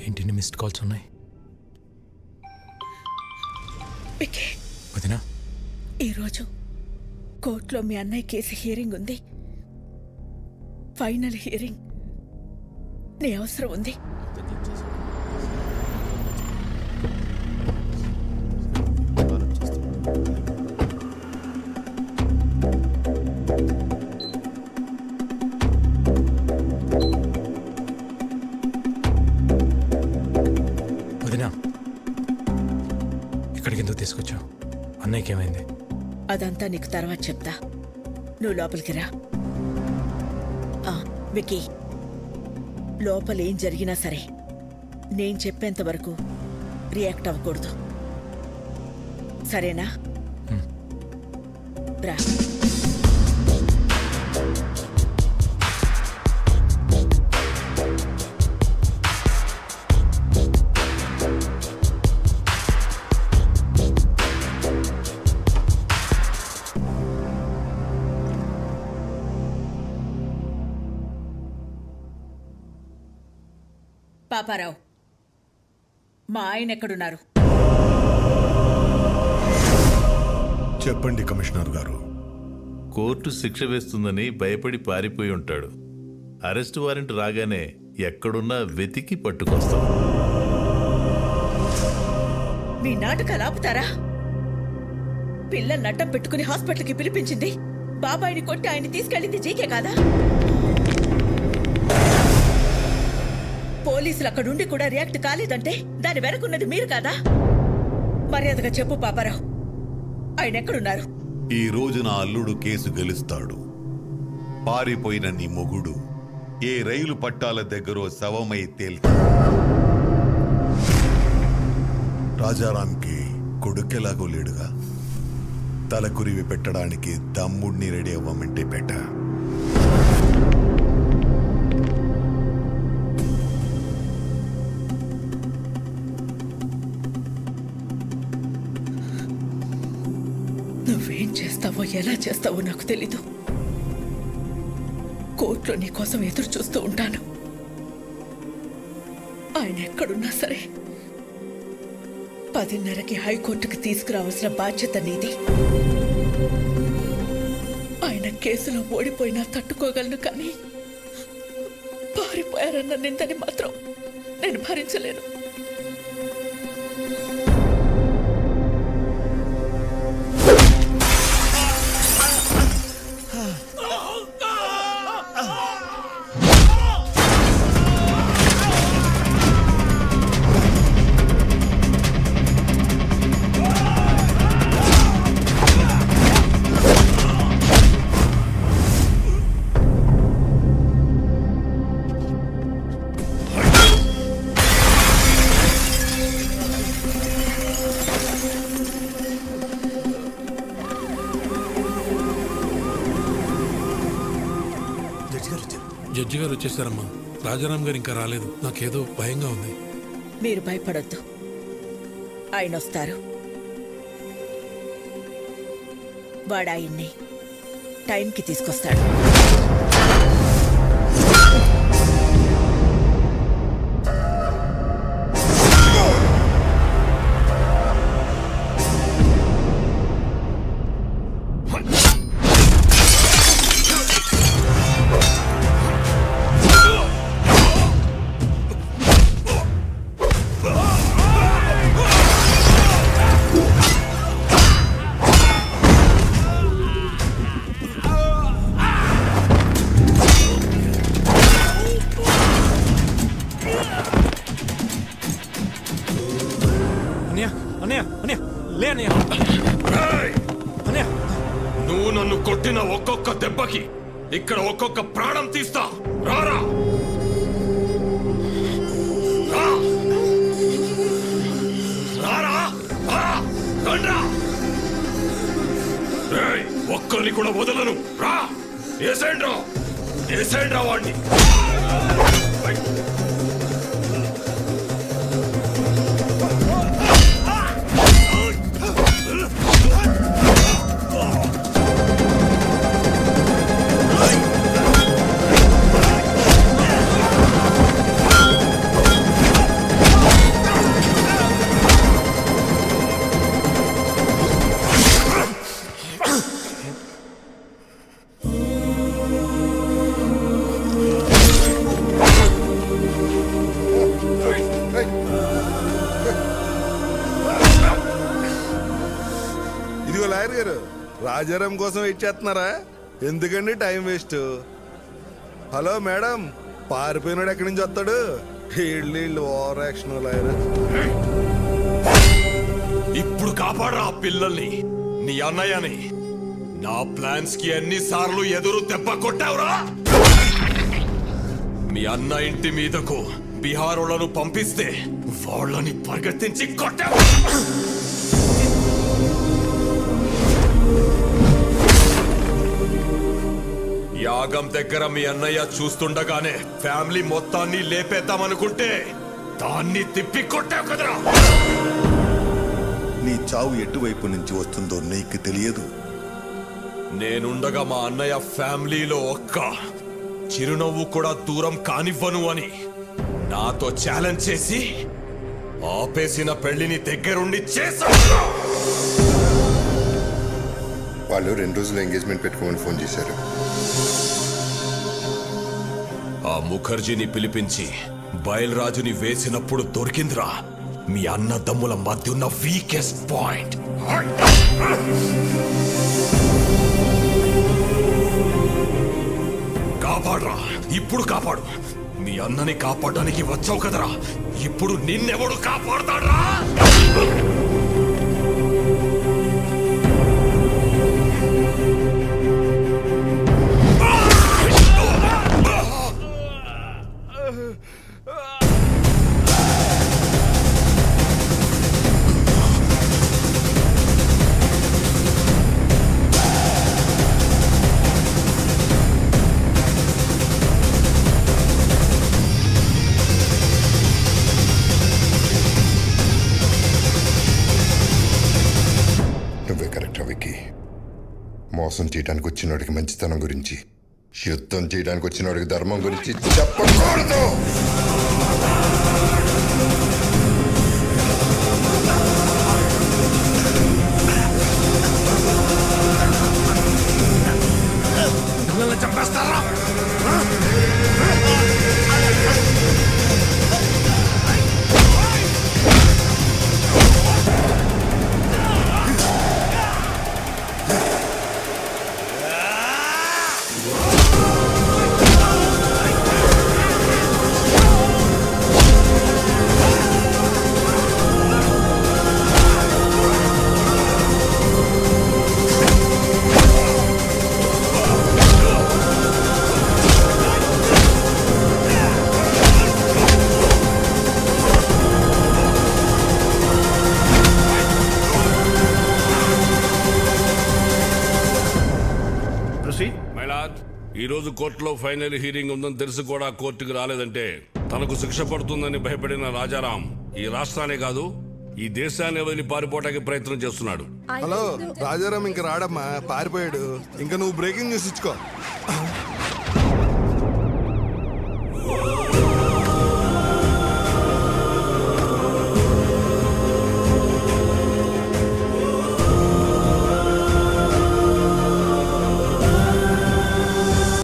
ఏంటి missed calls ఉన్నాయి? వదినా, ఈరోజు కోర్టులో మీ అన్నయ్య కేసు హియరింగ్ ఉంది. Final hearing. నీ అవసరం ఉంది. వదినా, ఇక్కడికి ఎందుకు తీసుకొచ్చావు? అన్నయ్యకి ఏమైంది? అదంతా నీకు తర్వాత చెప్తా. నువ్వు లోపలికి రా. వికీ, లోపల ఏం జరిగినా సరే నేను చెప్పేంత వరకు రియాక్ట్ అవ్వకూడదు, సరేనా? రా. పాపారావు, మా ఆయన ఎక్కడున్నారు? చెప్పండి కమిషనర్ గారు. కోర్టు శిక్ష వేస్తుందని భయపడి పారిపోయి ఉంటాడు. అరెస్ట్ వారెంట్ రాగానే ఎక్కడున్నా వెతికి పట్టుకొస్తాం. మీ నాటకాలు ఆపుతారా? పిల్ల నట్టం పెట్టుకుని హాస్పిటల్కి పిలిపించింది బాబాయిని కొట్టి ఆయన తీసుకెళ్ళింది జీకే కాదా? పోలీసులు అక్కడుండి కూడా రియాక్ట్ కాలేదంటే దాని వెనకున్నది మీరు కాదా? మర్యాదగా చెప్పు పాపారావు, ఆయన ఎక్కడున్నారు? ఈ రోజు నా అల్లుడు కేసు గెలుస్తాడు. పారిపోయిన నీ మొగుడు ఏ రైలు పట్టాల దగ్గరో శవమై తేల్తాడు. రాజారాంకి కొడుకెలాగో లేడుగా. తలకురివి పెట్టడానికి తమ్ముడిని రెడీ అవ్వమంటే పెట్ట. నువ్వేం చేస్తావో ఎలా చేస్తావో నాకు తెలీదు. కోర్టులో నీ కోసం ఎదురు చూస్తూ ఉంటాను. ఆయన ఎక్కడున్నా సరే 10:30కి హైకోర్టుకి తీసుకురావాల్సిన బాధ్యత నీది. ఆయన కేసులో ఓడిపోయినా తట్టుకోగలను, కానీ పారిపోయారన్న నిందని మాత్రం నేను భరించలేను. జడ్జి గారు వచ్చేసారమ్మా. రాజారాం గారు ఇంకా రాలేదు. నాకేదో భయంగా ఉంది. మీరు భయపడొద్దు, ఆయన వస్తారు. వాడు ఆయన్ని టైంకి తీసుకొస్తాడు. నువ్వు నన్ను కొట్టిన ఒక్కొక్క దెబ్బకి ఇక్కడ ఒక్కొక్క ప్రాణం తీస్తా. రారా, ఒక్కరిని కూడా వదలను. రా, ఏసేండ్రా వాడిని. లాయర్ గారు రాజారాం కోసం వెయిట్ చేస్తున్నారా? ఎందుకండి టైం వేస్ట్? హలో మేడం, పారిపోయినాడు ఎక్కడి నుంచి వస్తాడు? వీళ్ళు ఓవర్ యాక్షన్ లాయర్. ఇప్పుడు కాపాడరా ఆ పిల్లల్ని, నీ అన్నయ్యని. నా ప్లాన్స్ కి ఎన్నిసార్లు ఎదురు దెబ్బ కొట్టావురా? మీ అన్న ఇంటి మీదకు బీహారోళ్లను పంపిస్తే వాళ్ళని పరిగెత్తించి కొట్టావు. యాగం దగ్గర మీ అన్నయ్య చూస్తుండగానే ఫ్యామిలీ మొత్తాన్ని లేపేద్దామనుకుంటే దాన్ని తిప్పి కొట్టావు కదరా. నీ చావు ఎటువైపు నుంచి వస్తుందో నీకు తెలియదు. నేనుండగా మా అన్నయ్య ఫ్యామిలీలో ఒక్క చిరునవ్వు కూడా దూరం కానివ్వను అని నాతో ఛాలెంజ్ చేసి ఆపేసిన పెళ్లిని దగ్గరుండి చేశాడు. వాళ్ళు 2 రోజులు ఎంగేజ్మెంట్ పెట్టుకోమని ఫోన్ చేశారు. ఆ ముఖర్జీని పిలిపించి బయల్రాజుని వేసినప్పుడు దొరికిందిరా మీ అన్నదమ్ముల మధ్య ఉన్న వీకెస్ట్ పాయింట్. కాపాడరా, ఇప్పుడు కాపాడు. మీ అన్నని కాపాడడానికి వచ్చావు కదరా, ఇప్పుడు నిన్నెవడు కాపాడతాడ్రా? మోసం చేయడానికి వచ్చినోడికి మంచితనం గురించి, యుద్ధం చేయడానికి వచ్చినోడికి ధర్మం గురించి చెప్పకూడదు. చంపేస్తారా? ఈ రోజు కోర్టులో ఫైనల్ హీరింగ్ ఉందని తెలిసి కూడా కోర్టుకు రాలేదంటే తనకు శిక్ష పడుతుందని భయపడిన రాజారాం ఈ రాష్ట్రాన్ని కాదు ఈ దేశాన్ని వదిలి పారిపోవడానికి ప్రయత్నం చేస్తున్నాడు. హలో రాజారాం ఇంకా రాడమ్మా, పారిపోయాడు. ఇంకా నువ్వు బ్రేకింగ్ న్యూస్ ఇచ్చుకో.